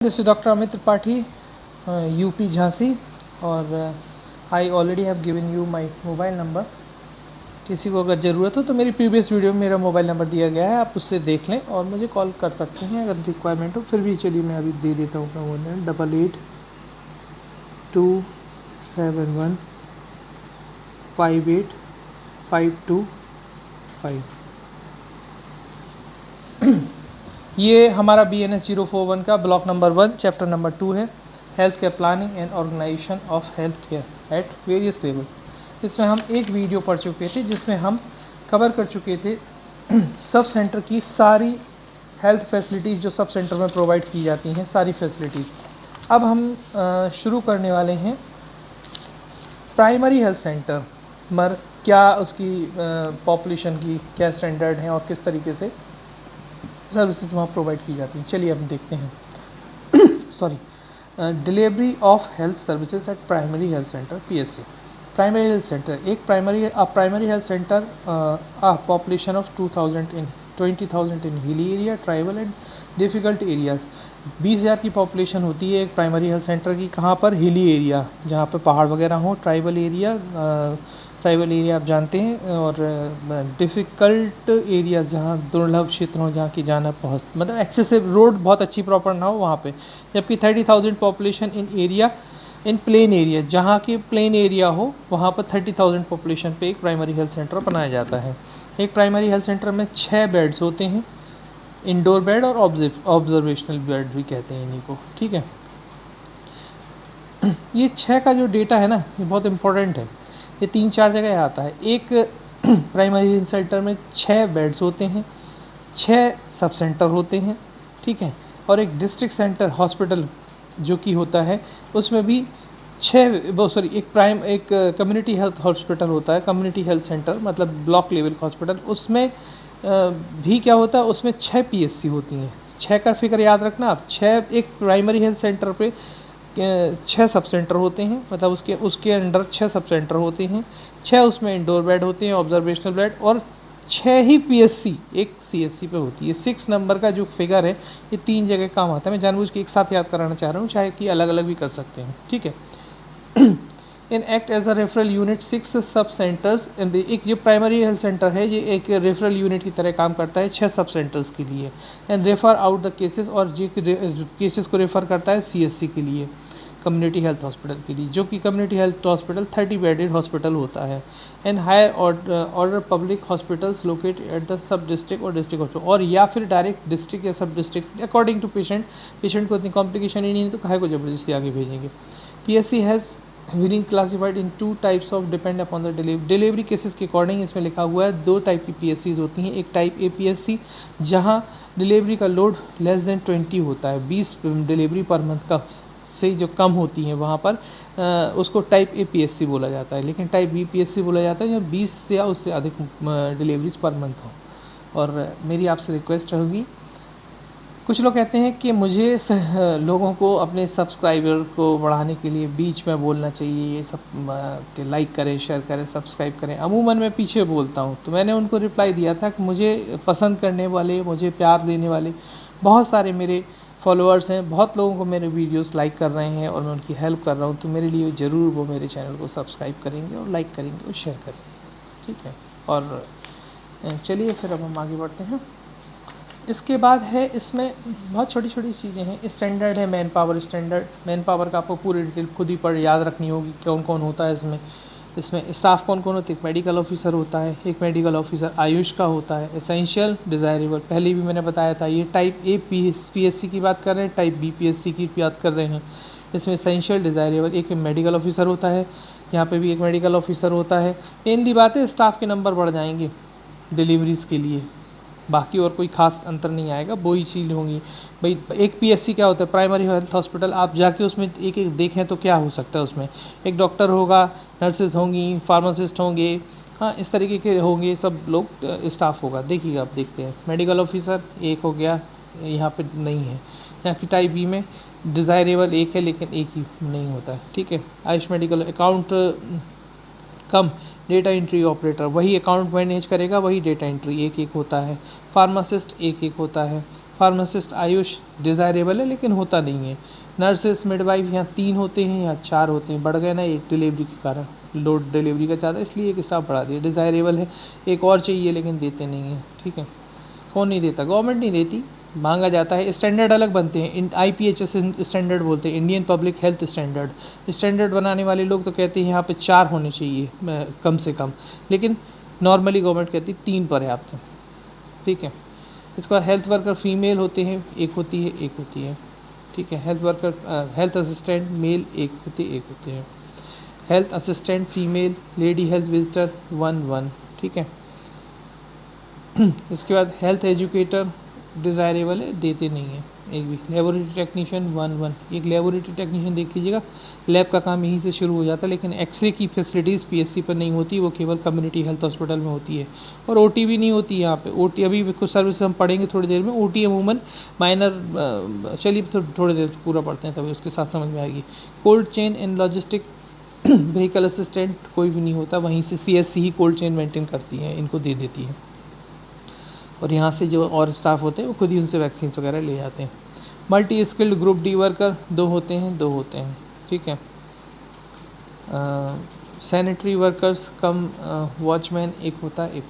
This is Dr. Amit Tripathi, UP Jhansi और I already have given you my mobile number. किसी को अगर ज़रूरत हो तो मेरी प्रीवियस वीडियो में मेरा मोबाइल नंबर दिया गया है, आप उससे देख लें और मुझे कॉल कर सकते हैं अगर रिक्वायरमेंट हो। फिर भी चलिए मैं अभी दे देता हूँ अपना मोबाइल 8827158525। ये हमारा BNS 041 का ब्लॉक नंबर 1 चैप्टर नंबर 2 है, health care planning and organisation of health care at various level. इसमें हम एक वीडियो पढ़ चुके थे जिसमें हम कवर कर चुके थे सब सेंटर की सारी हेल्थ फैसिलिटीज़ जो सब सेंटर में प्रोवाइड की जाती हैं, सारी फैसिलिटीज़। अब हम शुरू करने वाले हैं प्राइमरी हेल्थ सेंटर मर क्या उसकी पॉपुलेशन की क्या स्टैंडर्ड हैं और किस तरीके से सर्विसेज वहाँ प्रोवाइड की जाती हैं। चलिए अब देखते हैं। Delivery of health services at primary health centre PHC। Primary health centre एक primary health centre population of 20,000 in hilly area, tribal and difficult areas. 20,000 की पॉपुलेशन होती है एक प्राइमरी हेल्थ सेंटर की। कहाँ पर? हिली एरिया, जहाँ पर पहाड़ वगैरह हों। ट्राइबल एरिया आप जानते हैं, और डिफ़िकल्ट एरियाज़ जहाँ दुर्लभ क्षेत्र हों, जहाँ की जाना बहुत मतलब एक्सेसिव रोड बहुत अच्छी प्रॉपर ना हो वहाँ पे। जबकि 30,000 पॉपुलेशन इन प्लेन एरिया, जहाँ की प्लेन एरिया हो वहाँ पर 30,000 पॉपुलेशन पे एक प्राइमरी हेल्थ सेंटर बनाया जाता है। एक प्राइमरी हेल्थ सेंटर में 6 बेड्स होते हैं, इंडोर बेड और ऑब्जर्वेशनल बेड भी कहते हैं इन्हीं को, ठीक है। ये 6 का जो डेटा है ना, ये बहुत इंपॉर्टेंट है। ये 3-4 जगह आता है। एक प्राइमरी हेल्थ सेंटर में 6 बेड्स होते हैं, 6 सब सेंटर होते हैं, ठीक है। और एक डिस्ट्रिक्ट सेंटर हॉस्पिटल जो कि होता है, उसमें भी एक कम्युनिटी हेल्थ हॉस्पिटल होता है, कम्युनिटी हेल्थ सेंटर मतलब ब्लॉक लेवल हॉस्पिटल। उसमें भी क्या होता है, उसमें 6 PHC होती हैं। 6 का फिगर याद रखना आप। 6 एक प्राइमरी हेल्थ सेंटर पे 6 सब सेंटर होते हैं, मतलब उसके अंडर 6 सब सेंटर होते हैं। 6 उसमें इंडोर बेड होते हैं, ऑब्जर्वेशनल बेड, और 6 ही PHC एक CHC पे होती है। 6 नंबर का जो फिगर है ये 3 जगह काम आता है। मैं जानबूझ के एक साथ याद कराना चाह रहा हूँ, चाहे कि अलग अलग भी कर सकते हैं, ठीक है। In act as a referral unit 6 sub centres. एक जो प्राइमरी हेल्थ सेंटर है ये एक रेफरल यूनिट की तरह काम करता है 6 सब सेंटर्स के लिए। And refer out the cases, और ये केसेस को रेफ़र करता है CHC के लिए, कम्युनिटी हेल्थ हॉस्पिटल के लिए, जो कि community health hospital 30 bedded hospital होता है। And higher order public hospitals located at the sub district और डिस्ट्रिक्ट हॉस्पिटल, और या फिर डायरेक्ट डिस्ट्रिक्ट या सब डिस्ट्रिक्ट अकॉर्डिंग टू पेशेंट को इतनी कॉम्प्लिकेशन ही नहीं है तो काहे को ज़बरदस्ती आगे भेजेंगे। PHC has being classified in 2 types of depend upon the delivery cases के अकॉर्डिंग। इसमें लिखा हुआ है 2 टाइप की PHCs होती हैं। एक टाइप A PHC जहाँ डिलीवरी का लोड लेस देन 20 होता है, 20 डिलीवरी पर मंथ का से जो कम होती हैं वहाँ पर उसको टाइप A PHC बोला जाता है। लेकिन टाइप B PHC बोला जाता है जहाँ 20 से या उससे अधिक डिलीवरीज पर मंथ हो। और मेरी आपसे रिक्वेस्ट रहेगी, कुछ लोग कहते हैं कि मुझे लोगों को अपने सब्सक्राइबर को बढ़ाने के लिए बीच में बोलना चाहिए, ये सब कि लाइक करें, शेयर करें, सब्सक्राइब करें। अमूमन मैं पीछे बोलता हूँ। तो मैंने उनको रिप्लाई दिया था कि मुझे पसंद करने वाले, मुझे प्यार देने वाले बहुत सारे मेरे फॉलोअर्स हैं, बहुत लोगों को मेरे वीडियोस लाइक कर रहे हैं और मैं उनकी हेल्प कर रहा हूँ। तो मेरे लिए ज़रूर वो मेरे चैनल को सब्सक्राइब करेंगे और लाइक करेंगे और शेयर करेंगे, ठीक है। और चलिए फिर अब हम आगे बढ़ते हैं। इसके बाद है, इसमें बहुत छोटी छोटी चीज़ें हैं। स्टैंडर्ड है man power standard. Man power का आपको पूरी डिटेल खुद ही पढ़ याद रखनी होगी, कौन कौन होता है इसमें स्टाफ कौन कौन होता है। एक मेडिकल ऑफिसर होता है, एक मेडिकल ऑफिसर आयुष का होता है। एसेंशियल, डिज़ायरेबल पहले भी मैंने बताया था। ये टाइप A PHC की बात कर रहे हैं, टाइप B PHC की बात कर रहे हैं। इसमें एसेंशियल, डिज़ायरेबल एक मेडिकल ऑफिसर होता है, यहाँ पे भी एक मेडिकल ऑफिसर होता है। मेनली बात है स्टाफ के नंबर बढ़ जाएंगे डिलीवरीज़ के लिए, बाकी और कोई खास अंतर नहीं आएगा, वही चीज़ होंगी। भाई एक PHC क्या होता है, प्राइमरी हेल्थ हॉस्पिटल। आप जाके उसमें एक एक देखें तो क्या हो सकता है, उसमें एक डॉक्टर होगा, नर्सेज होंगी, फार्मासिस्ट होंगे, हाँ इस तरीके के होंगे, सब लोग स्टाफ होगा। देखिएगा आप देखते हैं मेडिकल ऑफिसर एक हो गया, यहाँ पे नहीं है। यहाँ की टाइप B में डिज़ायरेबल एक है लेकिन एक ही नहीं होता है, ठीक है। आयुष मेडिकल अकाउंट कम डेटा एंट्री ऑपरेटर, वही अकाउंट मैनेज करेगा, वही डेटा एंट्री एक एक होता है। फार्मासिस्ट एक एक होता है। फार्मासिस्ट आयुष डिज़ायरेबल है लेकिन होता नहीं है। नर्सेस मिडवाइफ यहाँ 3 होते हैं, यहाँ 4 होते हैं, बढ़ गए ना एक डिलीवरी के कारण, लोड डिलीवरी का ज़्यादा इसलिए एक स्टाफ बढ़ा दिया। डिज़ायरेबल है, एक और चाहिए लेकिन देते नहीं हैं। ठीक है, कौन नहीं देता? गवर्नमेंट नहीं देती, मांगा जाता है। स्टैंडर्ड अलग बनते हैं, IPHS स्टैंडर्ड बोलते हैं, Indian public health standard. Standard बनाने वाले लोग तो कहते हैं यहाँ पे 4 होने चाहिए कम से कम, लेकिन नॉर्मली गवर्नमेंट कहती है 3 पर्याप्त है। ठीक है, इसके बाद हेल्थ वर्कर फीमेल होते हैं, एक होती है, एक होती है। ठीक है, health worker health assistant male एक होते हैं। Health assistant female, lady health visitor 1 ठीक है। इसके बाद हेल्थ एजुकेटर डिज़ायरेबल है, देते नहीं है एक भी। लेबोरेटरी टेक्नीशियन 1 एक लेबोरेटरी टेक्नीशियन देख लीजिएगा, लैब का काम यहीं से शुरू हो जाता है, लेकिन एक्सरे की फैसिलिटीज़ PSC पर नहीं होती, वो केवल कम्युनिटी हेल्थ हॉस्पिटल में होती है। और OT भी नहीं होती यहाँ पे। OT अभी कुछ सर्विस हम पढ़ेंगे थोड़ी देर में। OT अमूमन माइनर, चलिए थोड़ी देर पूरा पढ़ते हैं तभी उसके साथ समझ में आएगी। Cold chain and logistic vehicle assistant कोई भी नहीं होता, वहीं से CSC ही कोल्ड चेन मेंटेन करती है, इनको दे देती है। और यहाँ से जो और स्टाफ होते हैं वो खुद ही उनसे वैक्सीन वगैरह ले जाते हैं। Multi skilled group D worker 2 होते हैं। ठीक है, सैनिटरी वर्कर्स कम वॉचमैन एक होता है,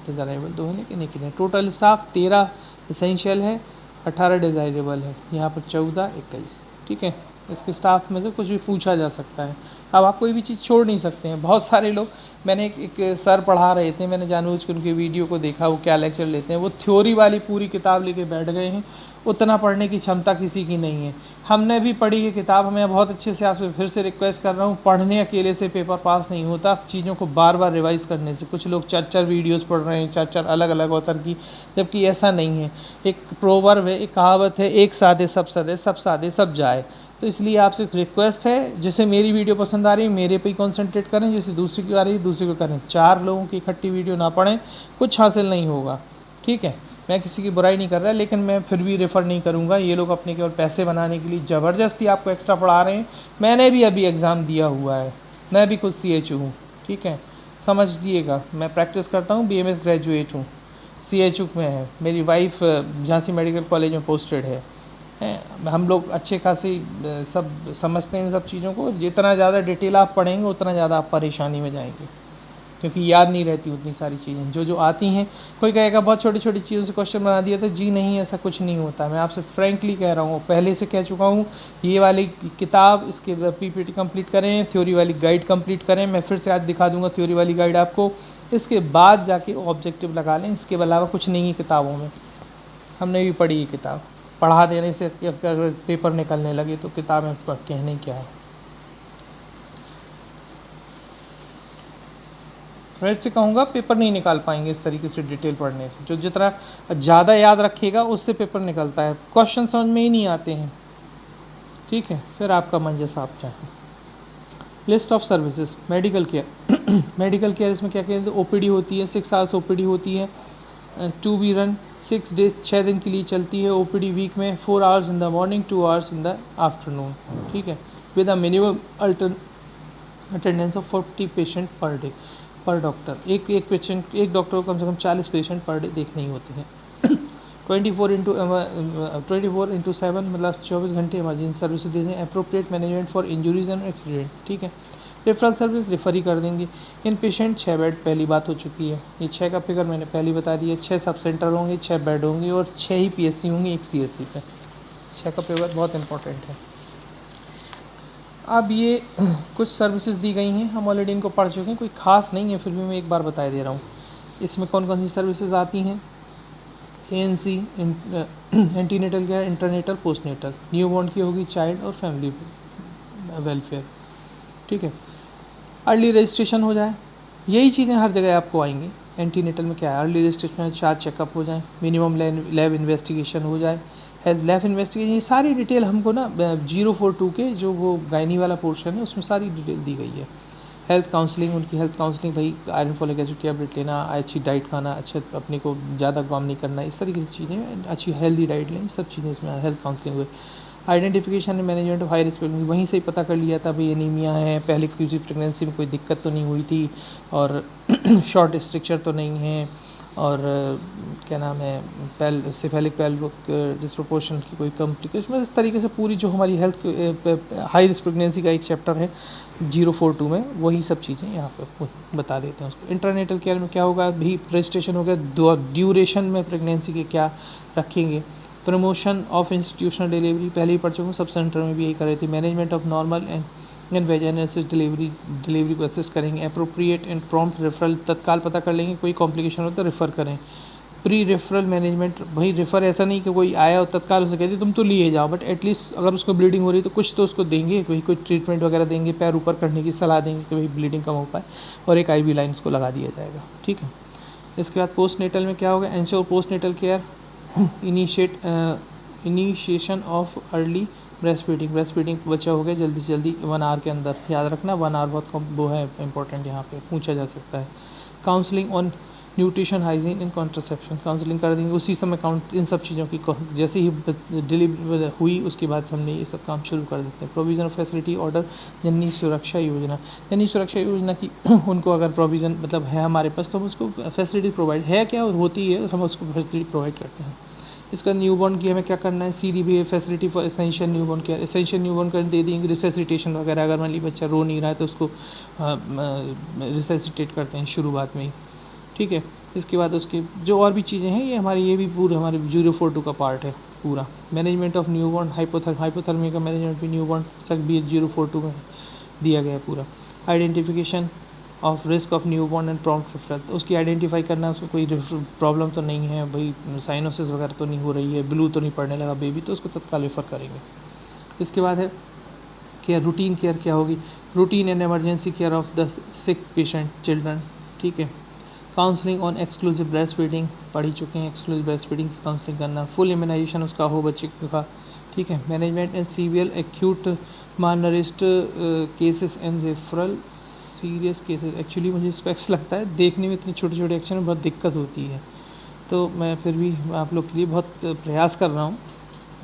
डिज़ायरेबल 2 है लेकिन एक ही है। टोटल स्टाफ 13 एसेंशियल है, 18 डिज़ायरेबल है, यहाँ पर 14 21। ठीक है, इसके स्टाफ में से कुछ भी पूछा जा सकता है। अब आप कोई भी चीज़ छोड़ नहीं सकते हैं। बहुत सारे लोग, मैंने एक सर पढ़ा रहे थे, मैंने जानबूझ के उनके वीडियो को देखा, वो क्या लेक्चर लेते हैं, वो थ्योरी वाली पूरी किताब लेके बैठ गए हैं। उतना पढ़ने की क्षमता किसी की नहीं है। हमने भी पढ़ी है किताब, मैं बहुत अच्छे से आपसे फिर से रिक्वेस्ट कर रहा हूँ, पढ़ने अकेले से पेपर पास नहीं होता, चीज़ों को बार बार रिवाइज़ करने से। कुछ लोग 4 वीडियोज़ पढ़ रहे हैं, 4 अलग अलग ऑथर की, जबकि ऐसा नहीं है। एक प्रोवर्ब है, एक कहावत है, एक साधे सब सदे, सब साधे सब जाए। तो इसलिए आपसे रिक्वेस्ट है, जैसे मेरी वीडियो पसंद आ रही है मेरे पे ही कॉन्सेंट्रेट करें, जैसे दूसरी की आ रही है दूसरी को करें। 4 लोगों की इकट्ठी वीडियो ना पढ़ें, कुछ हासिल नहीं होगा। ठीक है, मैं किसी की बुराई नहीं कर रहा, लेकिन मैं फिर भी रेफ़र नहीं करूँगा। ये लोग अपने केवल पैसे बनाने के लिए ज़बरदस्ती आपको एक्स्ट्रा पढ़ा रहे हैं। मैंने भी अभी एग्ज़ाम दिया हुआ है, मैं भी खुद CHO हूँ। ठीक है, समझ लीजिएगा, मैं प्रैक्टिस करता हूँ, BMS ग्रेजुएट हूँ, CHO में है। मेरी वाइफ झांसी मेडिकल कॉलेज में पोस्टेड है। हम लोग अच्छे खासी सब समझते हैं इन सब चीज़ों को। जितना ज़्यादा डिटेल आप पढ़ेंगे उतना ज़्यादा आप परेशानी में जाएंगे, क्योंकि याद नहीं रहती उतनी सारी चीज़ें जो आती हैं। कोई कहेगा बहुत छोटी छोटी चीज़ों से क्वेश्चन बना दिया, तो जी नहीं, ऐसा कुछ नहीं होता। मैं आपसे फ्रैंकली कह रहा हूँ, पहले से कह चुका हूँ। ये वाली किताब, इसके PPT कंप्लीट करें, थ्योरी वाली गाइड कंप्लीट करें। मैं फिर से आज दिखा दूँगा थ्योरी वाली गाइड आपको, इसके बाद जाके ऑब्जेक्टिव लगा लें। इसके अलावा कुछ नहीं है किताबों में, हमने भी पढ़ी है किताब। पढ़ा देने से अगर पेपर निकलने लगे तो किताबें कहने क्या है। फ्रेंड से कहूँगा, पेपर नहीं निकाल पाएंगे इस तरीके से डिटेल पढ़ने से। जो जितना ज़्यादा याद रखेगा उससे पेपर निकलता है, क्वेश्चन समझ में ही नहीं आते हैं। ठीक है, फिर आपका मन जैसा आप चाहें। List of services, medical care medical care इसमें क्या कहते हैं, OPD होती है, 6 आवर्स OPD होती है, टू बी रन 6 डेज, 6 दिन के लिए चलती है। OPD वीक में 4 hours in the morning, 2 hours in the afternoon. ठीक है, with a minimum attendance of 40 patient per day पर डॉक्टर। एक पेशेंट, एक डॉक्टर को कम से कम 40 पेशेंट पर डे देखने ही होते हैं। 24/7 मतलब 24 घंटे इमरजेंसी सर्विस दे दें। Appropriate management for injuries and accident. ठीक है, रेफरल सर्विस रेफर ही कर देंगे। इन पेशेंट 6 बेड, पहली बात हो चुकी है। ये 6 का फिगर मैंने पहले बता दिया। 6 सब सेंटर होंगे, 6 बेड होंगे और 6 ही PSC होंगे, एक CSC पे। 6 का पेपर बहुत इंपॉर्टेंट है। अब ये कुछ सर्विसेज दी गई हैं, हम ऑलरेडी इनको पढ़ चुके हैं, कोई खास नहीं है, फिर भी मैं एक बार बता दे रहा हूँ। इसमें कौन कौन सी सर्विसेज आती हैं। ANC antenatal care, intranatal, postnatal. Newborn की होगी चाइल्ड और फैमिली वेलफेयर। ठीक है, अर्ली रजिस्ट्रेशन हो जाए, यही चीज़ें हर जगह आपको आएंगी। एंटीनेटल में क्या है, अर्ली रजिस्ट्रेशन में 4 चेकअप हो जाए, मिनिमम लैब इन्वेस्टिगेशन हो जाए, हेल्थ लैब इन्वेस्टिगेशन। ये सारी डिटेल हमको ना 042 के जो वो गायनी वाला पोर्शन है उसमें सारी डिटेल दी गई है। हेल्थ काउंसलिंग, उनकी हेल्थ काउंसलिंग, भाई आयरन फॉलिक एसिड टैबलेट लेना, अच्छी डाइट खाना, अच्छा अपने को ज़्यादा काम नहीं करना, इस तरीके से चीज़ें, अच्छी हेल्दी डाइट लें, सब चीज़ें इसमें हेल्थ काउंसलिंग हुई। Identification and management of high risk, वहीं से ही पता कर लिया था भाई एनीमिया है, पहले किसी प्रेगनेंसी में कोई दिक्कत तो नहीं हुई थी और शॉर्ट स्ट्रक्चर तो नहीं है, और क्या नाम है सेफेलिक पेल्विक डिस्प्रोपोर्शन की कोई कॉम्प्लिकेशन, इस तरीके से पूरी जो हमारी हेल्थ हाई रिस्क प्रेगनेंसी का एक चैप्टर है 042 में, वही सब चीज़ें यहाँ पे बता देते हैं उसको। इंटरनेटल केयर में क्या होगा, भी रजिस्ट्रेशन हो गया, ड्यूरेशन में प्रेगनेंसी के क्या रखेंगे, प्रमोशन ऑफ इंस्टीट्यूशनल डिलीवरी पहले ही पढ़ चुका हूँ, सब सेंटर में भी यही कर रही थी, management of normal and vaginal delivery को असिस्ट करेंगे, अप्रोप्रिएट एंड प्रॉम्प्ट रेफरल तत्काल पता कर लेंगे, कोई कॉम्प्लिकेशन हो तो रेफ़र करें। प्री रेफरल मैनेजमेंट, भाई रेफ़र ऐसा नहीं कि कोई आया और तत्काल उसे कहते तुम तो लिए जाओ, बट एटलीस्ट अगर उसको ब्लीडिंग हो रही है तो कुछ तो उसको देंगे, कोई ट्रीटमेंट वगैरह देंगे, पैर ऊपर करने की सलाह देंगे कि भाई ब्लीडिंग कम हो पाए, और एक IV लाइन उसको लगा दिया जाएगा, ठीक है। इसके बाद पोस्ट नेटल में क्या होगा, ensure post natal care, initiation of early breast feeding बच्चा हो गया जल्दी से जल्दी 1 आवर के अंदर, याद रखना 1 आवर बहुत कम वो है इंपॉर्टेंट, यहाँ पे पूछा जा सकता है। Counselling on nutrition hygiene and contraception, counselling कर देंगे उसी समय, इन सब चीज़ों की जैसे ही डिलीवरी हुई उसके बाद हमने ये सब काम शुरू कर देते हैं। प्रोविज़न ऑफ फैसिलिटी ऑर्डर जननी सुरक्षा योजना की उनको अगर प्रोविज़न मतलब है हमारे पास तो हम उसको फैसिलिटी प्रोवाइड है क्या होती है, हम उसको फैसिलिटी प्रोवाइड करते हैं। इसका न्यूबॉर्न की हमें क्या करना है, सीधी भी facility for essential newborn care, essential newborn कर दे देंगे, रिसेसिटेशन वगैरह, अगर मान ली बच्चा रो नहीं रहा है तो उसको रिसेसिटेट करते हैं शुरुआत में ही, ठीक है। इसके बाद उसके जो और भी चीज़ें हैं ये भी पूरे हमारे 042 का पार्ट है पूरा। मैनेजमेंट ऑफ न्यूबॉर्न हाइपोथर्मिया का मैनेजमेंट भी न्यूबॉर्न तक भी 042 में दिया गया है पूरा। Identification of risk of newborn and prompt referral, तो उसकी आइडेंटिफाई करना, उसको कोई प्रॉब्लम तो नहीं है भाई, साइनोसिस वगैरह तो नहीं हो रही है, ब्लू तो नहीं पड़ने लगा बेबी, तो उसको तत्काल रेफ़र करेंगे। इसके बाद है केयर, रूटीन केयर क्या होगी, routine and emergency care of the sick patient children, ठीक है। Counselling on exclusive breast feeding पढ़ ही चुके हैं, एक्सक्लूसिव ब्रेस्ट फीडिंग की काउंसलिंग करना, फुल इम्यूनाइजेशन उसका हो बच्चे का, ठीक है। Management and severe acute malnourished cases and referral serious cases, actually मुझे स्पेक्स लगता है देखने में इतने छोटे छोटे अक्षर में बहुत दिक्कत होती है, तो मैं फिर भी आप लोग के लिए बहुत प्रयास कर रहा हूँ,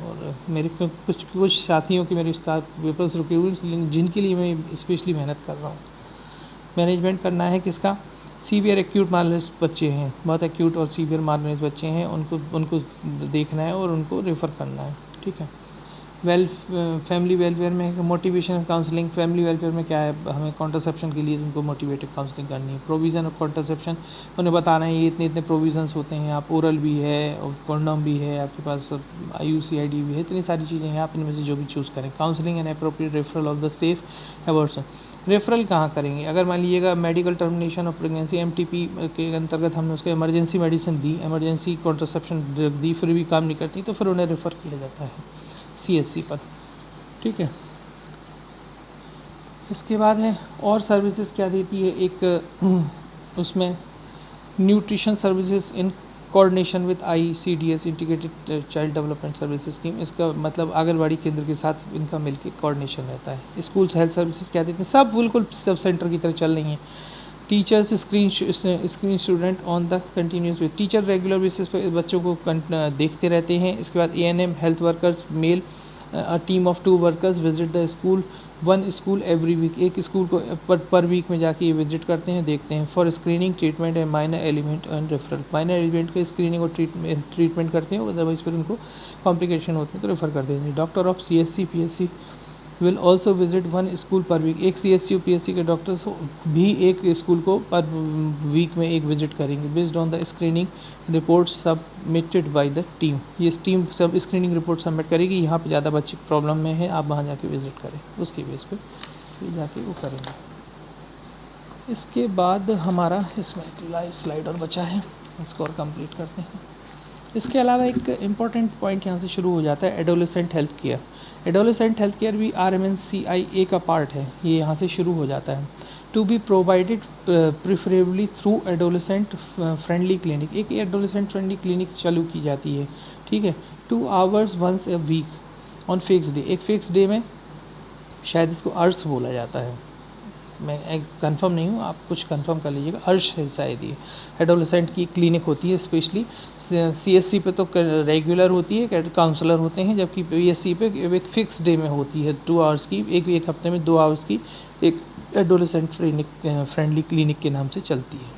और मेरे कुछ साथियों के मेरे साथ पेपर्स रुके हुए जिनके लिए मैं स्पेशली मेहनत कर रहा हूँ। मैनेजमेंट करना है किसका, सीवियर एक्यूट मालनरिश्ड बच्चे हैं, बहुत एक्यूट और सीवियर मालनरिश्ड बच्चे हैं, उनको देखना है और उनको रेफ़र करना है, ठीक है। फैमिली वेलफेयर में मोटिवेशन काउंसलिंग, फैमिली वेलफेयर में क्या है, हमें कॉन्ट्रासेप्शन के लिए उनको मोटिवेटेड काउंसलिंग करनी है। प्रोविज़न ऑफ कॉन्ट्रासेप्शन, उन्हें बताना है ये इतने प्रोविज़न्स होते हैं, आप ओरल भी है और कॉन्डोम भी है, आपके पास IUCID भी है, इतनी सारी चीज़ें हैं, आप इनमें से जो भी चूज़ करें। Counselling and appropriate referral of the safe abortion, referral कहाँ करेंगे, अगर मान लीजिएगा medical termination of pregnancy MTP के अंतर्गत हमने उसको इमरजेंसी मेडिसिन दी, इमरजेंसी कॉन्ट्रासेप्शन दी, फिर भी काम नहीं करती, तो फिर उन्हें रेफ़र किया जाता है CHC पर, ठीक है। इसके बाद है और सर्विसेज क्या देती है, एक उसमें nutrition services in coordination with ICDS integrated child development services scheme, इसका मतलब आंगनबाड़ी केंद्र के साथ इनका मिलकर कोऑर्डिनेशन रहता है। स्कूल्स हेल्थ सर्विसेज क्या देते हैं, सब बिल्कुल सब सेंटर की तरह चल रही हैं। Teachers screen student on the continuous base, teacher regular basis पर बच्चों को देखते रहते हैं। इसके बाद ANM health workers male, a team of 2 workers visit the school, 1 school every week, एक स्कूल को पर वीक में जाके ये विजिट करते हैं, देखते हैं। For screening treatment and minor element and referral, minor element का स्क्रीनिंग और ट्रीटमेंट करते हैं, अदरवाइज फिर उनको कॉम्प्लिकेशन होते हैं तो रेफ़र कर देते हैं। Doctor of CSC PSC will also visit 1 school per week, एक CSC PSC के डॉक्टर्स भी एक स्कूल को पर वीक में एक विजिट करेंगे। Based on the screening report submitted by the team, ये टीम सब स्क्रीनिंग रिपोर्ट सबमिट करेगी, यहाँ पे ज़्यादा बच्चे प्रॉब्लम में है, आप वहाँ जाके विजिट करें, उसके बेस पे जाके वो करेंगे। इसके बाद हमारा इसमें स्लाइड और बचा है, इसको और कंप्लीट करते हैं। इसके अलावा एक इम्पॉर्टेंट पॉइंट यहाँ से शुरू हो जाता है, adolescent health care. Adolescent health care भी RMNCIA का पार्ट है, ये यहाँ से शुरू हो जाता है। To be provided preferably through adolescent friendly clinic, एक एडोलेसेंट फ्रेंडली क्लिनिक चालू की जाती है, ठीक है। 2 hours once a week on fix day, एक फिक्स डे में, शायद इसको अर्स बोला जाता है, मैं कंफर्म नहीं हूँ, आप कुछ कंफर्म कर लीजिएगा, अर्श है शायद ये। एडोलेसेंट की क्लिनिक होती है, स्पेशली CSC पे तो रेगुलर होती है, काउंसलर होते हैं, जबकि PSC पे एक फिक्स डे में होती है 2 आवर्स की, एक हफ्ते में 2 आवर्स की एक एडोलेसेंट फ्रेंडली क्लिनिक के नाम से चलती है,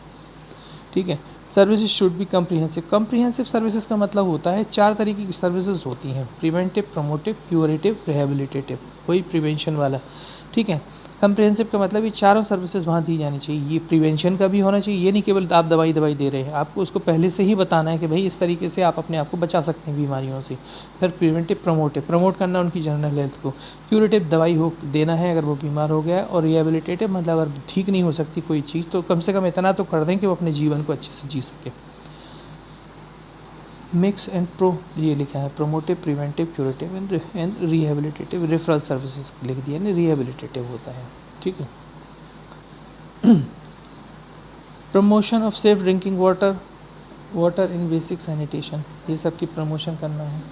ठीक है। Services should be comprehensive. Comprehensive services का मतलब होता है 4 तरीके की सर्विसेज होती हैं, प्रिवेंटिव, प्रमोटिव, क्यूरेटिव, रिहेबिलिटेटिव, वही प्रिवेंशन वाला, ठीक है। कम्प्रीहेंसिव का मतलब ये चारों सर्विसेज वहाँ दी जानी चाहिए। ये प्रिवेंशन का भी होना चाहिए, ये नहीं केवल आप दवाई दे रहे हैं, आपको उसको पहले से ही बताना है कि भाई इस तरीके से आप अपने आप को बचा सकते हैं बीमारियों से। फिर प्रिवेंटिव, प्रमोट करना उनकी जनरल हेल्थ को। क्यूरेटिव, दवाई हो देना है अगर वो बीमार हो गया। और रिहेबिलिटेटिव मतलब अगर ठीक नहीं हो सकती कोई चीज़ तो कम से कम इतना तो कर दें कि वो अपने जीवन को अच्छे से जी सके। मिक्स एंड प्रो ये लिखा है, promotive, preventive, curative and rehabilitative. Referral services लिख दिया ना, रिहेबिलिटेटिव होता है, ठीक है। Promotion of safe drinking water in basic sanitation, ये सब की प्रमोशन करना है।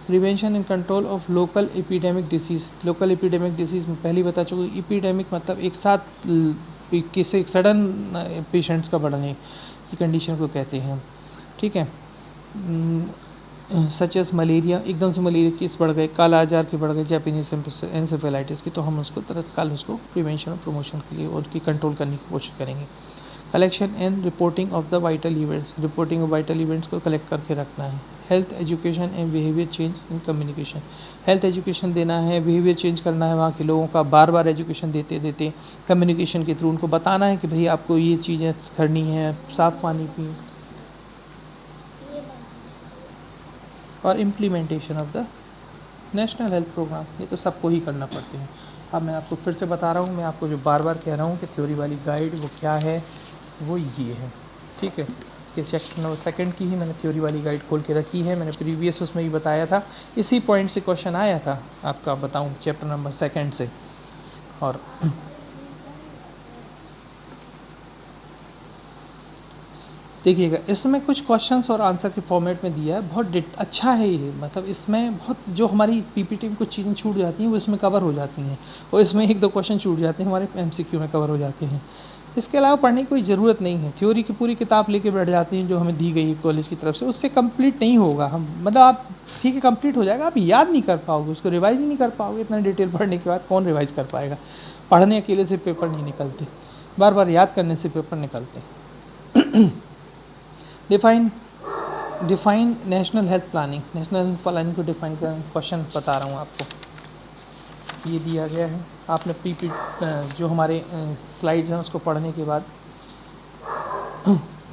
Prevention and control of local epidemic disease. Local epidemic disease में पहले बता चुका, एपिडेमिक मतलब एक साथ किसी सडन पेशेंट्स का बढ़ने की कंडीशन को कहते हैं, ठीक है। सच एस मलेरिया, एकदम से मलेरिया केस बढ़ गए, काला आजार के बढ़ गए, जैपनीज एंसेफेलाइटिस की, तो हम उसको तत्काल उसको प्रिवेंशन और प्रमोशन के लिए और उसकी कंट्रोल करने की कोशिश करेंगे। Collection and reporting of the vital events, reporting of vital events को कलेक्ट करके रखना है। Health education and behaviour change in communication, health education देना है, बिहेवियर चेंज करना है वहाँ के लोगों का, बार बार एजुकेशन देते देते कम्युनिकेशन के थ्रू उनको बताना है कि भाई आपको ये चीज़ें करनी है, साफ़ पानी पिए। और implementation of the national health programme, ये तो सबको ही करना पड़ते हैं। अब मैं आपको फिर से बता रहा हूँ, मैं आपको जो बार बार कह रहा हूँ कि थ्योरी वाली गाइड वो क्या है, वो ये है, ठीक है। ये चैप्टर नंबर 2 की ही मैंने थ्योरी वाली गाइड खोल के रखी है, मैंने प्रीवियस उसमें ही बताया था, इसी पॉइंट से क्वेश्चन आया था आपका, बताऊँ चैप्टर नंबर 2 से। और देखिएगा इसमें कुछ क्वेश्चंस और आंसर के फॉर्मेट में दिया है, बहुत अच्छा है ये, मतलब इसमें बहुत जो हमारी पीपीटी में कुछ चीज़ें छूट जाती हैं वो इसमें कवर हो जाती हैं, और इसमें 1-2 क्वेश्चन छूट जाते हैं हमारे एमसीक्यू में कवर हो जाते हैं। इसके अलावा पढ़ने की कोई ज़रूरत नहीं है, थ्योरी की पूरी किताब लेके बैठ जाते हैं जो हमें दी गई है कॉलेज की तरफ से, उससे कंप्लीट नहीं होगा। हम मतलब आप ठीक है कंप्लीट हो जाएगा, आप याद नहीं कर पाओगे, उसको रिवाइज ही नहीं कर पाओगे। इतना डिटेल पढ़ने के बाद कौन रिवाइज कर पाएगा। पढ़ने अकेले से पेपर नहीं निकलते, बार बार याद करने से पेपर निकलते। Define national health planning, national health planning को डिफाइन कर क्वेश्चन बता रहा हूँ आपको, ये दिया गया है। आपने पीपी जो हमारे स्लाइड्स हैं उसको पढ़ने के बाद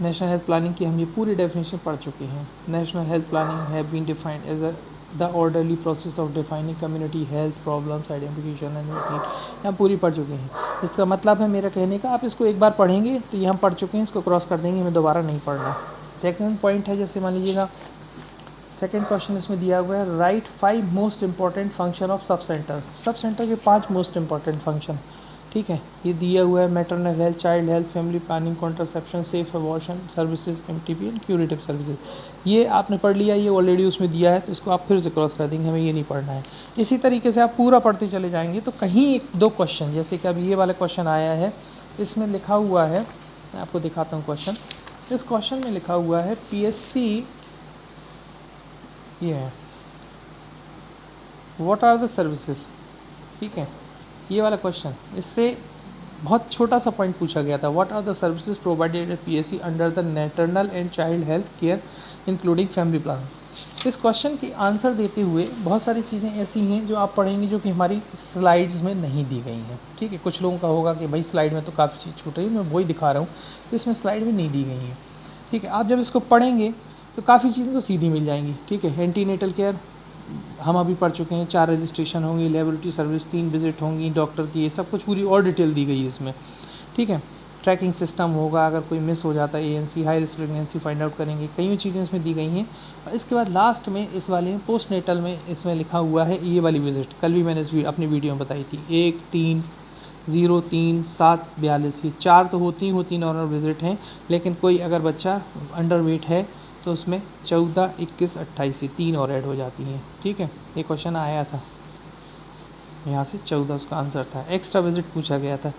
नेशनल हेल्थ प्लानिंग की हम ये पूरी डेफिनेशन पढ़ चुके हैं। National health planning have been defined as the orderly process of defining community health problems, identification and यहाँ पूरी पढ़ चुके हैं। इसका मतलब है मेरा कहने का, आप इसको एक बार पढ़ेंगे तो ये हम पढ़ चुके हैं, इसको क्रॉस कर देंगे, हमें दोबारा नहीं पढ़ना। सेकेंड पॉइंट है, जैसे मान लीजिएगा सेकेंड क्वेश्चन इसमें दिया हुआ है, right 5 most important function of sub centre. Sub centre के 5 मोस्ट इंपॉर्टेंट फंक्शन, ठीक है, ये दिया हुआ है। Maternal health, child health, family planning, contraception, safe abortion services, MTP and curative services. ये आपने पढ़ लिया, ये ऑलरेडी उसमें दिया है, तो इसको आप फिर से क्रॉस कर देंगे, हमें ये नहीं पढ़ना है। इसी तरीके से आप पूरा पढ़ते चले जाएंगे तो कहीं 1-2 क्वेश्चन, जैसे कि अब ये वाला क्वेश्चन आया है, इसमें लिखा हुआ है, मैं आपको दिखाता हूँ क्वेश्चन। इस क्वेश्चन में लिखा हुआ है पीएससी, ये है व्हाट आर द सर्विसेज, ठीक है, ये वाला क्वेश्चन, इससे बहुत छोटा सा पॉइंट पूछा गया था, what are the services provided at PSC under the maternal and child health care including family plan. इस क्वेश्चन की आंसर देते हुए बहुत सारी चीज़ें ऐसी हैं जो आप पढ़ेंगे जो कि हमारी स्लाइड्स में नहीं दी गई हैं, ठीक है। कुछ लोगों का होगा कि भाई स्लाइड में तो काफ़ी चीज़ छूट रही है, मैं वही दिखा रहा हूँ, इसमें स्लाइड में नहीं दी गई हैं, ठीक है। आप जब इसको पढ़ेंगे तो काफ़ी चीज़ें तो सीधी मिल जाएंगी, ठीक है। एंटीनेटल केयर हम अभी पढ़ चुके हैं, 4 रजिस्ट्रेशन होंगी, लेबोरेटरी सर्विस 3 विजिट होंगी डॉक्टर की, ये सब कुछ पूरी और डिटेल दी गई है इसमें, ठीक है। ट्रैकिंग सिस्टम होगा, अगर कोई मिस हो जाता है ANC, high risk pregnancy find out करेंगे, कई चीज़ें इसमें दी गई हैं। और इसके बाद लास्ट में इस वाले में पोस्ट नेटल में इसमें लिखा हुआ है ये वाली विजिट, कल भी मैंने अपनी वीडियो में बताई थी, 1, 3, 0, 3, 7, 42, ये 4 तो होती नॉर्मल विजिट हैं, लेकिन कोई अगर बच्चा अंडर वेट है तो उसमें 14, 21, 28 ये 3 और ऐड हो जाती हैं, ठीक है। ये क्वेश्चन आया था, यहाँ से 14 उसका आंसर था, एक्स्ट्रा विजिट पूछा गया था।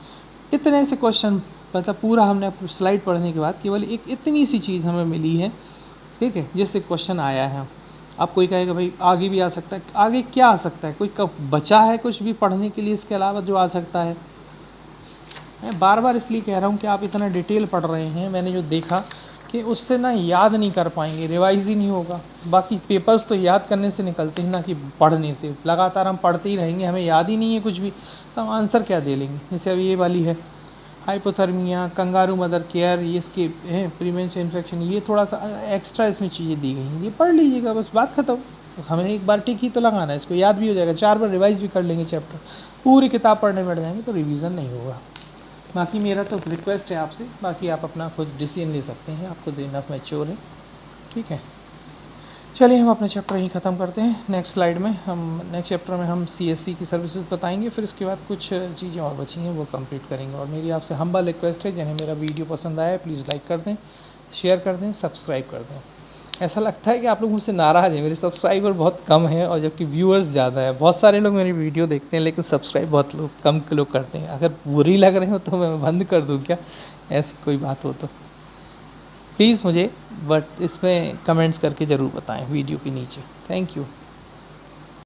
इतने से क्वेश्चन, मतलब पूरा हमने स्लाइड पढ़ने के बाद केवल एक इतनी सी चीज़ हमें मिली है, ठीक है, जिससे क्वेश्चन आया है। अब कोई कहेगा भाई आगे भी आ सकता है, आगे क्या आ सकता है, कोई कब बचा है कुछ भी पढ़ने के लिए इसके अलावा जो आ सकता है? मैं बार बार इसलिए कह रहा हूँ कि आप इतना डिटेल पढ़ रहे हैं, मैंने जो देखा कि उससे ना याद नहीं कर पाएंगे, रिवाइज ही नहीं होगा। बाकी पेपर्स तो याद करने से निकलते हैं ना कि पढ़ने से। लगातार हम पढ़ते ही रहेंगे, हमें याद ही नहीं है कुछ भी, तो हम आंसर क्या दे लेंगे। जैसे अभी ये वाली है हाइपोथर्मिया, कंगारू मदर केयर, ये इसके हैं प्रिवेंशन इन्फेक्शन, ये थोड़ा सा एक्स्ट्रा इसमें चीज़ें दी गई हैं, ये पढ़ लीजिएगा बस, बात खत्म। तो हमें एक बार टिक ही तो लगाना है, इसको याद भी हो जाएगा, 4 बार रिवाइज भी कर लेंगे चैप्टर। पूरी किताब पढ़ने बैठ जाएंगे तो रिवीजन नहीं होगा। बाकी मेरा तो रिक्वेस्ट है आपसे, बाकी आप अपना खुद डिसीजन ले सकते हैं, आपको देना मैच्योर है, ठीक है। चलिए हम अपना चैप्टर यहीं ख़त्म करते हैं। नेक्स्ट स्लाइड में नेक्स्ट चैप्टर में हम CSC की सर्विसेज बताएंगे, फिर इसके बाद कुछ चीज़ें और बची हैं वो कंप्लीट करेंगे। और मेरी आपसे हम्बल रिक्वेस्ट है, जिन्हें मेरा वीडियो पसंद आया प्लीज़ लाइक कर दें, शेयर कर दें, सब्सक्राइब कर दें। ऐसा लगता है कि आप लोग मुझसे नाराज़ हैं, मेरे सब्सक्राइबर बहुत कम हैं और जबकि व्यूअर्स ज़्यादा है। बहुत सारे लोग मेरी वीडियो देखते हैं लेकिन सब्सक्राइब बहुत कम लोग करते हैं। अगर बुरी लग रहे हो तो मैं बंद कर दूँ क्या, ऐसी कोई बात हो तो प्लीज़ मुझे बट इसमें कमेंट्स करके ज़रूर बताएं वीडियो के नीचे। Thank you.